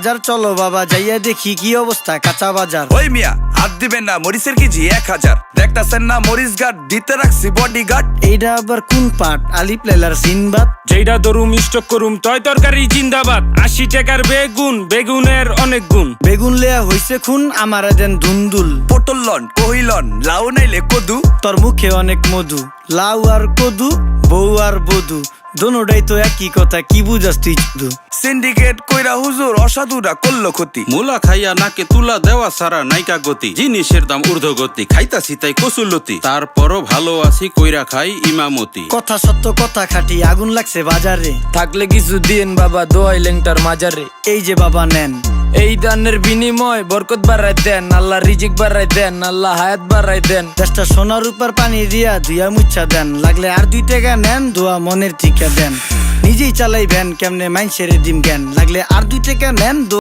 বাজার চলো বাবা যাইয়া দেখি কি অবস্থা কাঁচা বাজার। ওই মিয়া হাত দিবেন না, মরিচের কেজি 1000। দেখতাছেন না মরিচ গার্ড দিতে রাখছি বডি গার্ড। এইটা আবার কোন পাট? আলিপ লাইলার সিনবাদ। যেইটা ধরুম স্টক করুম তয় তরকারি জিন্দাবাদ। 80 টাকার বেগুন, বেগুনের অনেক গুণ। বেগুন লেয়া হইছে খুন, আমারে দেন ধুন্দুল। পটল লন কহিলন, লাউ নাইলে কদু। তোর মুখে অনেক মধু, লাউ আর কদু, বউ আর বধু, দোনোটাই তো একই কথা, কি বুঝাস তুই শুধু? সিন্ডিকেট কইরা হুজুর অসাধুরা করলো ক্ষতি। মুলা খাইয়া নাকে তুলা দেওয়া সারা নাইকা গতি। জিনিসের দাম ঊর্ধ্বগতি, খাইতাছি তাই কসুলতি। তারপরও ভালো আছি কইরা খাই ইমামতি। কথা সত্য কথা খাটি, আগুন লাগছে বাজারে। থাকলে কিছু দিয়েন বাবা, দোয়াই লেংটার মাজারে। এই যে বাবা নেন, এই দানের বিনিময় বরকত বাড়াই দেন, আল্লাহ রিজিক বাড়াই দেন, আল্লাহ হায়াত বাড়াই দেন। দেশটা সোনার উপর পানি দিয়া ধুইয়া মুচ্ছা দেন। লাগলে আর 2 টাকা নেন, দোয়া মনের ঠিকা দেন। নিজেই চালাই ভ্যান, কেমনে মাইনসেরে দিম জ্ঞান। লাগলে আর 2 টাকা নেন।